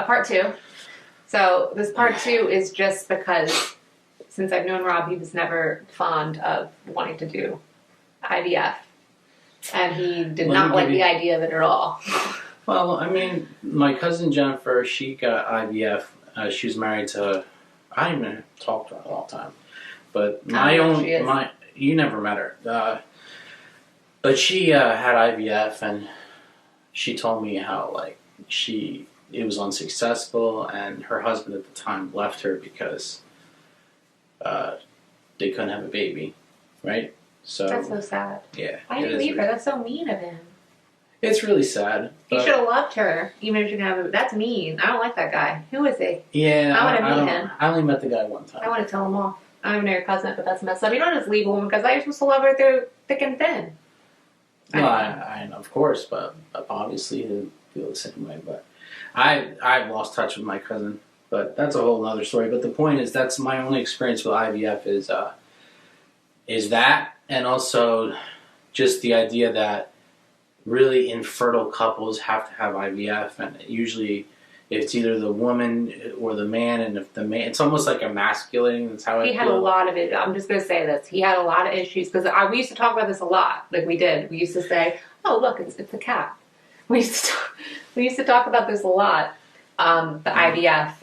part two. So this part two is just because since I've known Rob, he was never fond of wanting to do IVF. And he did not like the idea of it at all. Well, I mean, my cousin Jennifer, she got IVF. She was married to, I haven't even talked to her in a long time. But you never met her. But she had IVF, and she told me how, like, it was unsuccessful, and her husband at the time left her because they couldn't have a baby, right? So that's so sad. Yeah. Why did he leave her? That's so mean of him. It's really sad. He should have loved her, even if she didn't have a... That's mean. I don't like that guy. Who is he? Yeah, I want to meet him. I only met the guy one time. I want to tell him off. I don't even know your cousin, but that's messed up. You don't just leave a woman because you're supposed to love her through thick and thin. Well, I of course, but obviously he'll feel the same way. But I've lost touch with my cousin, but that's a whole other story. But the point is, that's my only experience with IVF is that, and also just the idea that really infertile couples have to have IVF, and usually it's either the woman or the man, and if the man, it's almost like emasculating. That's how I feel. He had a lot of it. I'm just going to say this. He had a lot of issues because we used to talk about this a lot. Like we did. We used to say, "Oh, look, it's a cat." We used to talk about this a lot. The IVF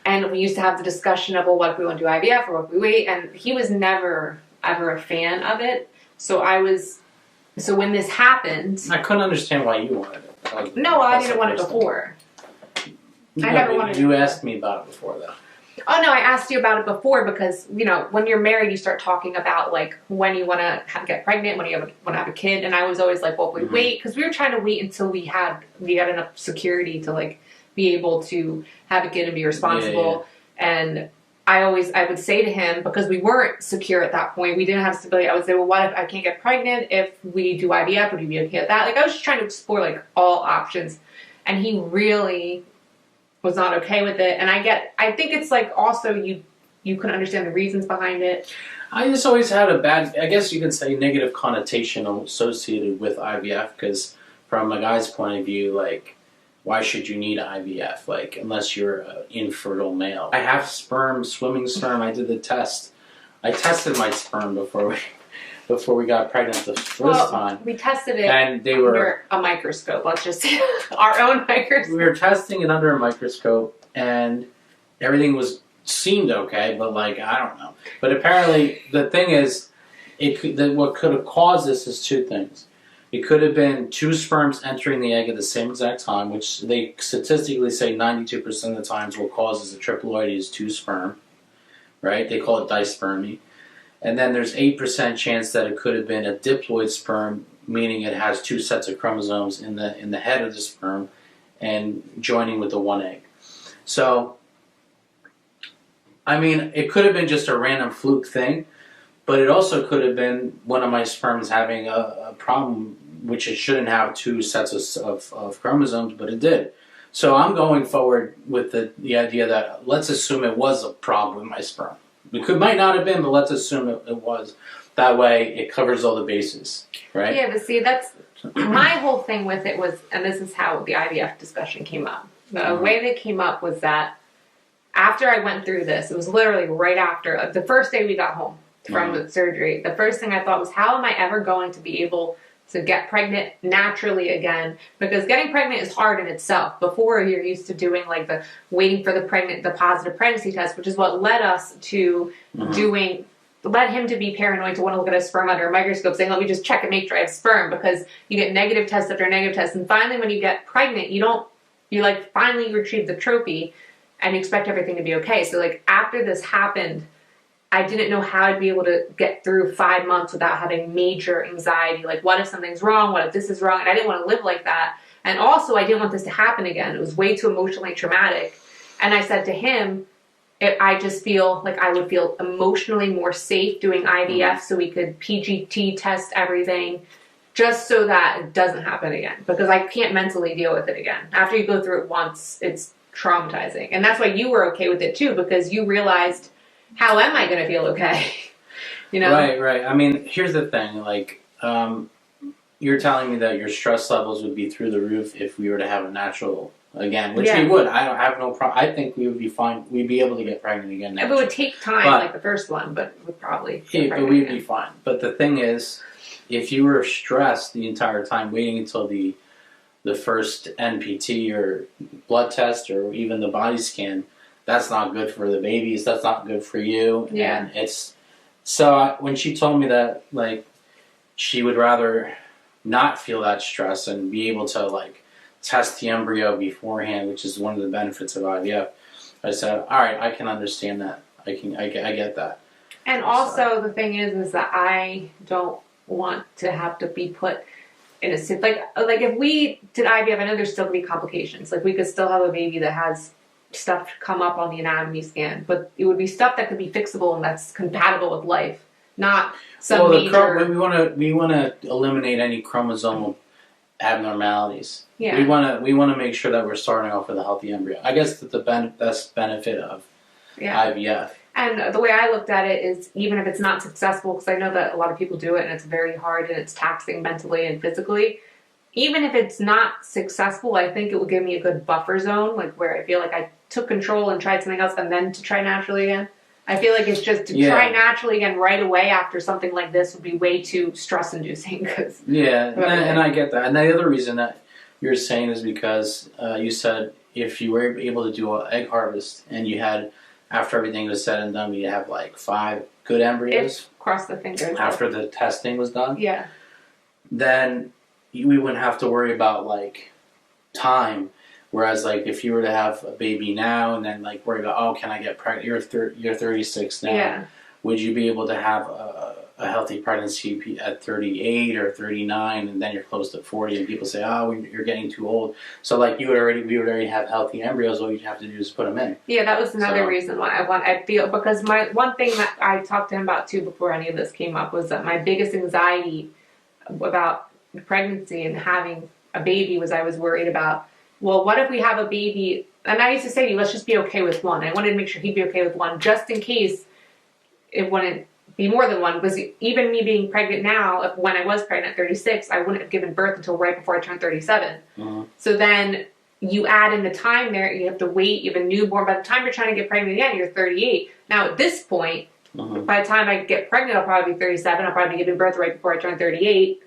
and we used to have the discussion of, well, what if we want to do IVF or what if we wait? And he was never ever a fan of it. So when this happened, I couldn't understand why you wanted it. Like, no, I didn't want it before. I never wanted it. You asked me about it before, though. Oh, no, I asked you about it before because, when you're married, you start talking about, like, when you want to get pregnant, when you want to have a kid. And I was always like, well, we wait. Because we were trying to wait until we had enough security to, like, be able to have a kid and be responsible. Yeah. And I would say to him, because we weren't secure at that point, we didn't have stability, I would say, well, what if I can't get pregnant? If we do IVF, would you be okay with that? Like, I was just trying to explore, like, all options. And he really was not okay with it. And I think it's, like, also you couldn't understand the reasons behind it. I just always had a bad, I guess you could say, negative connotation associated with IVF, because from a guy's point of view, like, why should you need IVF? Like, unless you're an infertile male. I have swimming sperm. I did the test. I tested my sperm before we got pregnant the first time. We tested it and they under a microscope. Let's just say our own microscope. We were testing it under a microscope, and everything seemed okay, but like, I don't know. But apparently, the thing is, what could have caused this is two things. It could have been two sperms entering the egg at the same exact time, which they statistically say 92% of the times what causes a triploid is two sperm, right? They call it dispermy. And then there's 8% chance that it could have been a diploid sperm, meaning it has two sets of chromosomes in the head of the sperm and joining with the one egg. So, I mean, it could have been just a random fluke thing, but it also could have been one of my sperms having a problem, which it shouldn't have two sets of chromosomes, but it did. So I'm going forward with the idea that let's assume it was a problem with my sperm. It might not have been, but let's assume it was. That way it covers all the bases, right? Yeah, but see, that's my whole thing with it was, and this is how the IVF discussion came up. The way that came up was that after I went through this, it was literally right after, the first day we got home from the surgery, the first thing I thought was, how am I ever going to be able to get pregnant naturally again? Because getting pregnant is hard in itself. Before, you're used to doing like the waiting for the positive pregnancy test, which is what led us to led him to be paranoid to want to look at a sperm under a microscope, saying, let me just check and make sure I have sperm, because you get negative test after negative test. And finally, when you get pregnant, you finally retrieve the trophy and you expect everything to be okay. So like after this happened, I didn't know how I'd be able to get through 5 months without having major anxiety. Like, what if something's wrong? What if this is wrong? And I didn't want to live like that. And also, I didn't want this to happen again. It was way too emotionally traumatic. And I said to him, I just feel like I would feel emotionally more safe doing IVF so we could PGT test everything just so that it doesn't happen again. Because I can't mentally deal with it again. After you go through it once, it's traumatizing. And that's why you were okay with it too, because you realized, how am I going to feel okay? Right. I mean, here's the thing. Like, you're telling me that your stress levels would be through the roof if we were to have a natural again, which Yeah. we would. I don't have no problem. I think we would be fine. We'd be able to get pregnant again. If it would take time, But- like the first one, but we'd probably. get Yeah, but pregnant we'd again. be fine. But the thing is, if you were stressed the entire time, waiting until the first NPT or blood test or even the body scan, that's not good for the babies. That's not good for you. Yeah. And it's so when she told me that, like, she would rather not feel that stress and be able to like test the embryo beforehand, which is one of the benefits of IVF. I said, all right, I can understand that. I get that. And also, the thing is that I don't want to have to be put in a like if we did IVF, I know there's still gonna be complications. Like we could still have a baby that has stuff come up on the anatomy scan, but it would be stuff that could be fixable and that's compatible with life, not some major. We want to eliminate any chromosomal abnormalities. Yeah. We want to make sure that we're starting off with a healthy embryo. I guess that the best benefit of IVF. And the way I looked at it is, even if it's not successful, because I know that a lot of people do it and it's very hard and it's taxing mentally and physically, even if it's not successful, I think it will give me a good buffer zone, like where I feel like I took control and tried something else and then to try naturally again. I feel like it's just to try naturally again right away after something like this would be way too stress-inducing. And I get that. And the other reason that you're saying is because you said if you were able to do an egg harvest and you had, after everything was said and done, you have like 5 good embryos. Cross the fingers. After the testing was done. Yeah. Then we wouldn't have to worry about like time. Whereas, like, if you were to have a baby now and then, like, worry about, oh, can I get pregnant? You're 36 now. Yeah. Would you be able to have a healthy pregnancy at 38 or 39, and then you're close to 40, and people say, oh, you're getting too old. So, like, we would already have healthy embryos. All you'd have to do is put them in. Yeah, that was another reason why I feel, because my one thing that I talked to him about too before any of this came up was that my biggest anxiety about pregnancy and having a baby was I was worried about, well, what if we have a baby? And I used to say to you, let's just be okay with one. I wanted to make sure he'd be okay with one, just in case it wouldn't be more than one. Because even me being pregnant now, when I was pregnant at 36, I wouldn't have given birth until right before I turned 37. Mm-hmm. So then you add in the time there, you have to wait, you have a newborn. By the time you're trying to get pregnant again, you're 38. Now at this point, by the time I get pregnant, I'll probably be 37. I'll probably be giving birth right before I turn 38.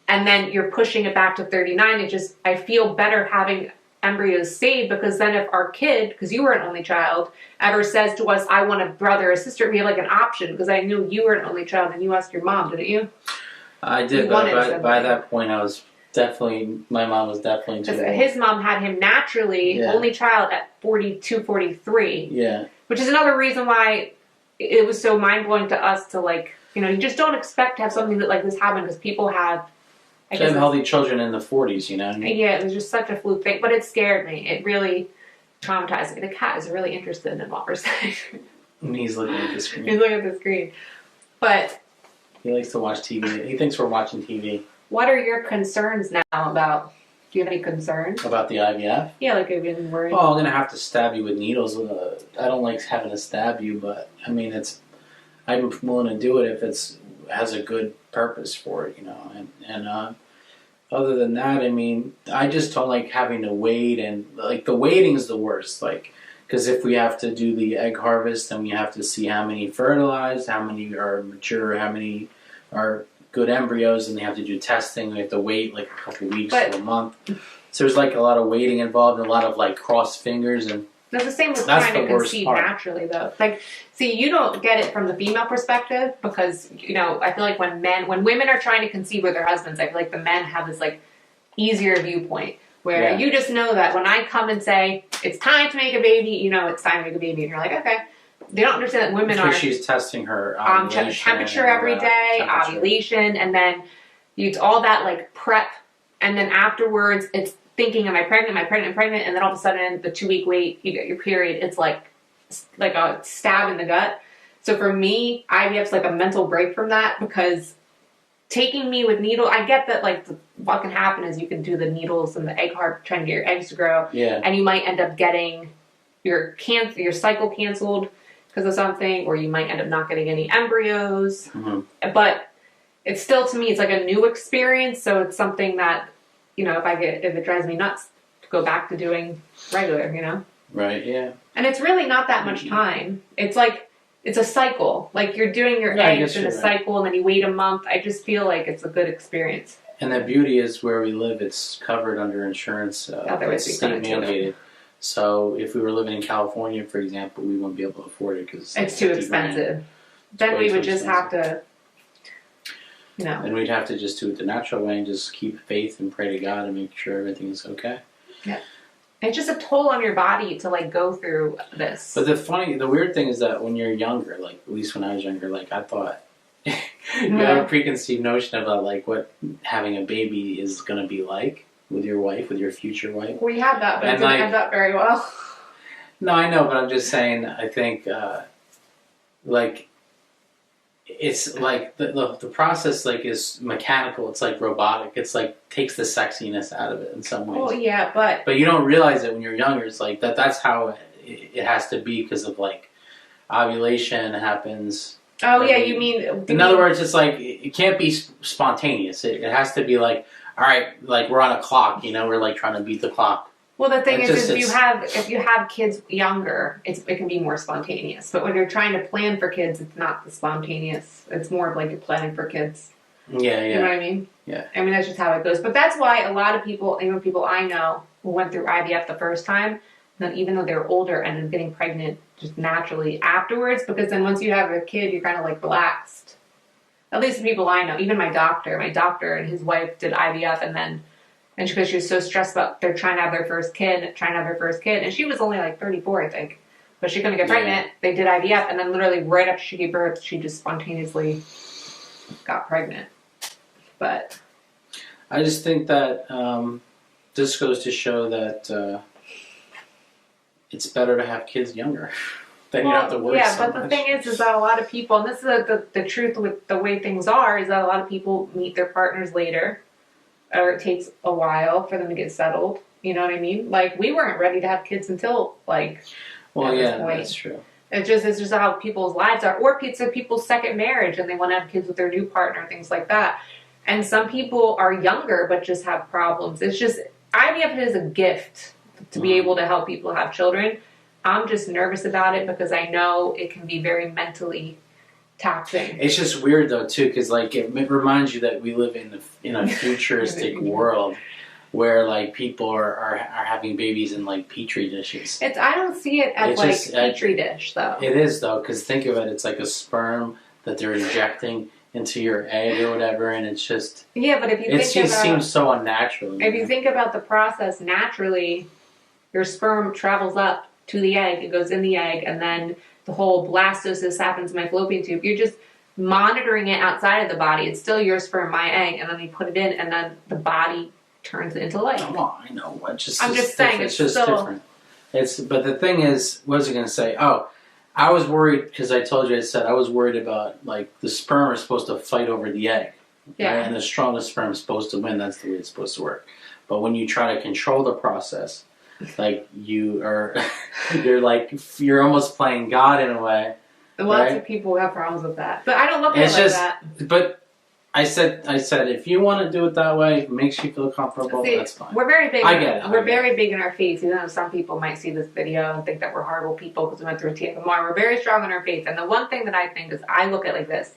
And then you're pushing it back to 39. I feel better having embryos saved, because then if our kid, because you were an only child, ever says to us, I want a brother or sister, we have like an option, because I knew you were an only child and you asked your mom, didn't you? I did, but by that point my mom was definitely too old. His mom had him naturally, only child at 42, 43. Yeah. Which is another reason why it was so mind-blowing to us to, like, you just don't expect to have something that like this happen, because people have healthy children in the 40s, Yeah, it was just such a fluke thing, but it scared me. It really traumatized me. The cat is really interested in what we're saying. He's looking at the screen. He's looking at the screen. But he likes to watch TV. He thinks we're watching TV. What are your concerns now about? Do you have any concerns? About the IVF? Yeah, like have you been worried? Oh, I'm going to have to stab you with needles. I don't like having to stab you, but I mean, I'm willing to do it if it has a good purpose for it, and other than that, I mean, I just don't like having to wait, and like the waiting is the worst, like, because if we have to do the egg harvest, then we have to see how many fertilized, how many are mature, how many are good embryos, and they have to do testing. We have to wait like a couple weeks to a month. So there's like a lot of waiting involved, and a lot of like crossed fingers, and that's the same with trying to conceive naturally, though. Like, see, you don't get it from the female perspective, because, I feel like when women are trying to conceive with their husbands, I feel like the men have this, like, easier viewpoint, where you just know that when I come and say, it's time to make a baby, it's time to make a baby, and you're like, okay. They don't understand that women because she's testing her temperature every day, ovulation, and then it's all that, like, prep, and then afterwards, it's thinking, am I pregnant, and then all of a sudden, the 2-week wait, you get your period, it's like a stab in the gut. So for me, IVF's like a mental break from that, because taking me with needle, I get that, like, what can happen is you can do the needles and the egg heart trying to get your eggs to grow, and you might end up getting your cycle canceled because of something, or you might end up not getting any embryos. But it's still, to me, it's like a new experience. So it's something that, you know, if it drives me nuts, to go back to doing regular, you know? Right, yeah. And it's really not that much time. It's like, it's a cycle. Like you're doing your Yeah, I eggs guess in a you're right. cycle and then you wait a month. I just feel like it's a good experience. And the beauty is where we live, it's covered under insurance. Otherwise, It's we state couldn't do it. mandated. So if we were living in California, for example, we wouldn't be able to afford it because It's too expensive. Then way we would too just have to, you know. And we'd have to just do it the natural way and just keep faith and pray to God and make sure everything is okay. Yeah. It's just a toll on your body to like go through this. But the weird thing is that when you're younger, like at least when I was younger, like I thought you have a preconceived notion about like what having a baby is going to be like with your wife, with your future wife. We had that, but it And, didn't like, end up very well. No, I know, but I'm just saying. I think like it's like the process like is mechanical. It's like robotic. It's like takes the sexiness out of it in some ways. Oh yeah, but But you don't realize it when you're younger. It's like that's how it has to be because of like ovulation happens. oh yeah, you mean In other words, it's like it can't be spontaneous. It has to be like, all right, like we're on a clock. You know, we're like trying to beat the clock. Well, the thing It's is, just- if you have kids younger, it can be more spontaneous. But when you're trying to plan for kids, it's not the spontaneous. It's more of like you're planning for kids. Yeah, You know yeah. what I mean? Yeah. I mean, that's just how it goes. But that's why a lot of people, even people I know who went through IVF the first time, then even though they're older, ended up getting pregnant just naturally afterwards. Because then once you have a kid, you're kind of like relaxed. At least the people I know. Even my doctor and his wife did IVF, and because she was so stressed about they're trying to have their first kid, and she was only like 34, I think. But she couldn't get pregnant. They did IVF, and then literally right after she gave birth, she just spontaneously got pregnant. But I just think that this goes to show that it's better to have kids younger. Then you don't have to worry so but much. the thing is that a lot of people, and this is the truth with the way things are, is that a lot of people meet their partners later, or it takes a while for them to get settled. You know what I mean? Like we weren't ready to have kids until like. Well, at this yeah, point. that's true. It's just how people's lives are, or it's people's second marriage and they want to have kids with their new partner, things like that. And some people are younger but just have problems. It's just IVF is a gift to be able to help people have children. I'm just nervous about it because I know it can be very mentally taxing. It's just weird though too, because like it reminds you that we live in a futuristic world where like people are having babies in like petri dishes. I don't see it as It's like just, petri dish though. It is though, because think of it, it's like a sperm that they're injecting into your egg or whatever, and it's just Yeah, but if you it think about seems so unnatural. if you think about the process naturally, your sperm travels up to the egg, it goes in the egg, and then the whole blastocyst happens in my fallopian tube. You're just monitoring it outside of the body. It's still your sperm, my egg, and then you put it in, and then the body turns it into life. Well, I know. I'm just saying, it's it's just still different. But the thing is, what was I going to say? Oh, I was worried because I told you I was worried about like the sperm is supposed to fight over the egg, Yeah. right? And the strongest sperm is supposed to win. That's the way it's supposed to work. But when you try to control the process, like you're almost playing God in a way. Lots right? of people have problems with that, but I don't look at It's it like just, that. but I said, if you want to do it that way, it makes you feel comfortable. See, that's fine. We're very big. I get it. We're very big in our faith, even though some people might see this video and think that we're horrible people because we went through a TFMR. We're very strong in our faith, and the one thing that I think is, I look at it like this: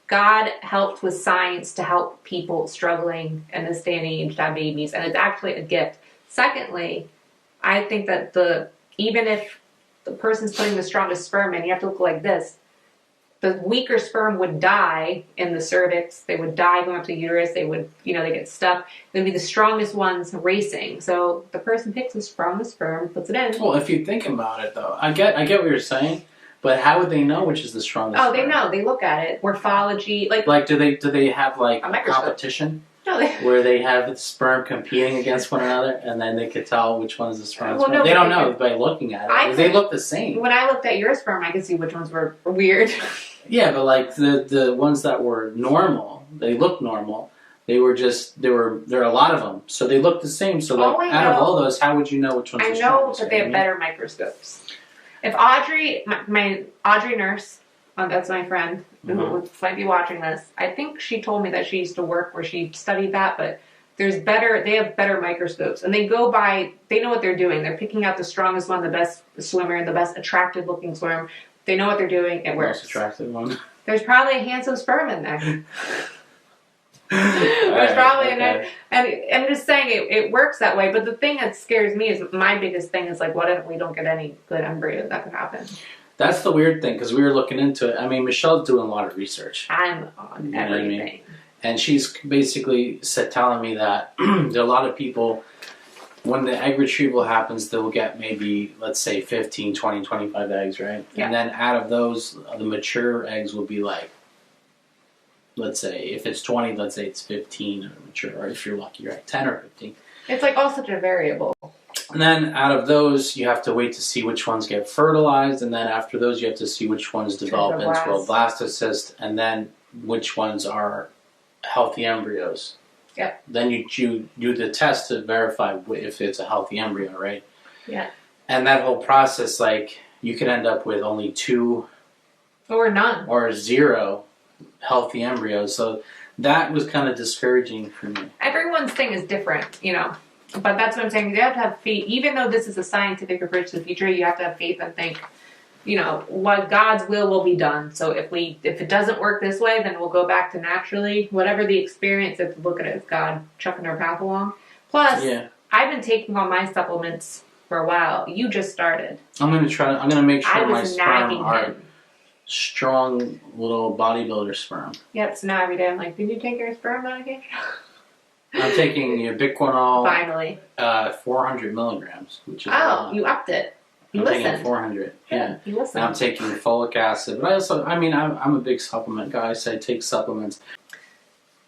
God helped with science to help people struggling in this day and age to have babies, and it's actually a gift. Secondly, I think that even if the person's putting the strongest sperm in, you have to look like this. The weaker sperm would die in the cervix. They would die going up to the uterus. They would, they get stuck. They'd be the strongest ones racing. So the person picks the strongest sperm, puts it in. Well, if you think about it, though, I get what you're saying, but how would they know which is the strongest? Oh, they sperm? know. They look at it. Morphology, Like, do they have like A a microscope. competition no, where they have the sperm competing against one another, and then they could tell which one is the strongest? Well, sperm? no, They don't but know by looking at it. I They could- look the same. when I looked at your sperm, I could see which ones were weird. Yeah, but like the ones that were normal, they looked normal. There are a lot of them, so they look the same. So All like, I out of know- all those, how would you know which one's I the know strongest? that they You have know what better microscopes. If Audrey, my Audrey nurse, that's my friend who might be watching this. I think she told me that she used to work where she studied that, but they have better microscopes, and they know what they're doing. They're picking out the strongest one, the best swimmer, and the best attractive looking swimmer. They know what they're doing. It works. Most attractive one. There's probably a handsome sperm in there. There's probably and I'm just saying it works that way. But the thing that scares me is my biggest thing is like, what if we don't get any good embryos? That could happen. That's the weird thing, because we were looking into it. I mean, Michelle's doing a lot of research. I'm on everything. I mean? And she's basically telling me that there are a lot of people, when the egg retrieval happens, they'll get maybe, let's say, 15, 20, 25 eggs, right? Yeah. And then out of those, the mature eggs will be like, let's say, if it's 20, let's say it's 15 or mature, or if you're lucky, right, 10 or 15. It's like all such a variable. And then out of those, you have to wait to see which ones get fertilized, and then after those, you have to see which ones develop into a blastocyst, and then which ones are healthy embryos. Yep. Then you do the test to verify if it's a healthy embryo, right? Yeah. And that whole process, like, you could end up with only 2 or none or 0 healthy embryos. So that was kind of discouraging for me. Everyone's thing is different, you know. But that's what I'm saying. You have to have faith. Even though this is a scientific approach to the future, you have to have faith and think, you know, what God's will be done. So if it doesn't work this way, then we'll go back to naturally. Whatever the experience, if look at it as God chucking our path along. Plus, I've been taking all my supplements for a while. You just started. I'm gonna make sure my sperm are him. Strong little bodybuilder sperm. Yep. So now every day I'm like, did you take your sperm medication? I'm taking ubiquinol. Finally. 400 milligrams, which is a lot. You upped it. I'm taking 400. Yeah. You listened. And I'm taking folic acid, but I'm a big supplement guy, so I take supplements.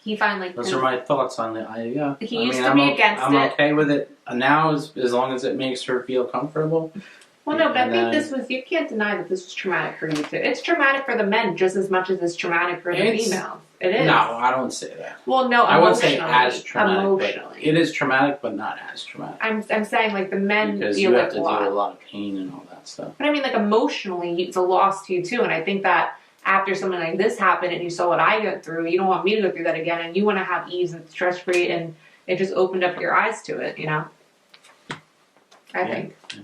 He finally. Those are my thoughts on the IVF. He used to be against it. I'm okay with it now, as long as it makes her feel comfortable. Well, no, but I think you can't deny that this was traumatic for you too. It's traumatic for the men just as much as it's traumatic for the females. It is. No, I don't say that. Well, no, I wouldn't say as traumatic. Emotionally. It is traumatic, but not as traumatic. I'm saying like the men because feel you like have to deal with a lot of pain and all that stuff. But I mean, like emotionally, it's a loss to you too. And I think that after something like this happened and you saw what I went through, you don't want me to go through that again, and you want to have ease and stress free, and it just opened up your eyes to it, you know. I think. Yeah.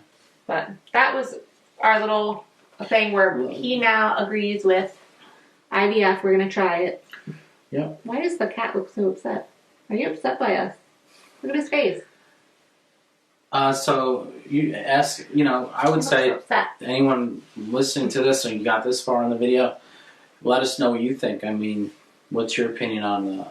But that was our little thing where he now agrees with IVF. We're gonna try it. Yep. Why does the cat look so upset? Are you upset by us? Look at his face. So you ask, I would say anyone listening to this, or you got this far in the video, let us know what you think. I mean, what's your opinion on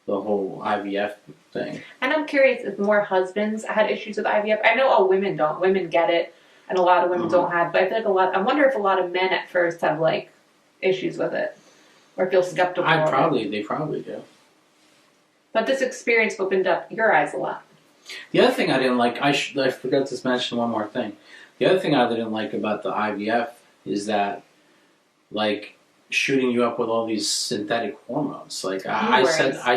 the whole IVF thing? And I'm curious if more husbands had issues with IVF. I know all women don't. Women get it, and a lot of women don't have. But I feel like I wonder if a lot of men at first have like issues with it, or feel skeptical. They probably do. But this experience opened up your eyes a lot. The other thing I didn't like, I forgot to mention one more thing. The other thing I didn't like about the IVF is that, like, shooting you up with all these synthetic hormones. Like I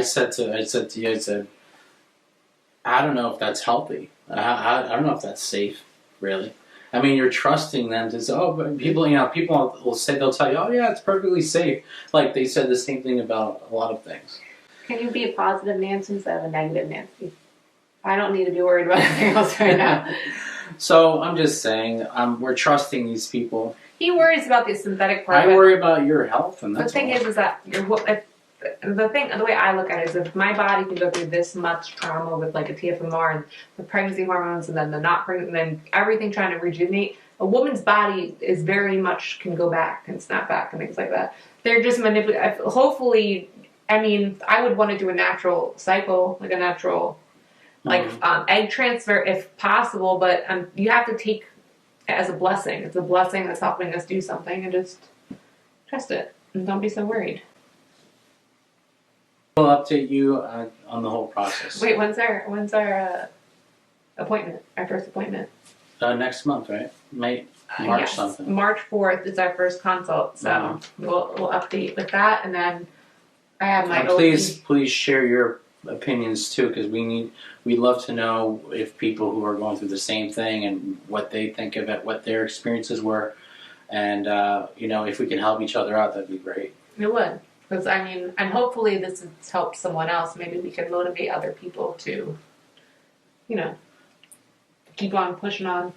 said to you, I don't know if that's healthy. I don't know if that's safe, really. I mean, you're trusting them to say, but people will say, they'll tell you, oh yeah, it's perfectly safe. Like they said the same thing about a lot of things. Can you be a positive Nancy instead of a negative Nancy? I don't need to be worried about anything else right now. So I'm just saying, we're trusting these people. He worries about the synthetic part. I worry about your health, and that's the thing is that the way I look at it is, if my body can go through this much trauma with like a TFMR and the pregnancy hormones, and then the not pregnant, and then everything trying to rejuvenate, a woman's body is very much can go back and snap back and things like that. They're just manipulating. Hopefully, I mean, I would want to do a natural cycle, like a natural. Egg transfer if possible, but you have to take it as a blessing. It's a blessing that's helping us do something, and just trust it and don't be so worried. We'll update you on the whole process. Wait, when's our appointment? Our first appointment? Next month, right? March something. March 4th is our first consult, so we'll update with that, and then I have my. Please share your opinions too, because we'd love to know if people who are going through the same thing and what they think of it, what their experiences were. And if we can help each other out, that'd be great. It would. Because, I mean, and hopefully this has helped someone else. Maybe we can motivate other people to, keep on pushing on.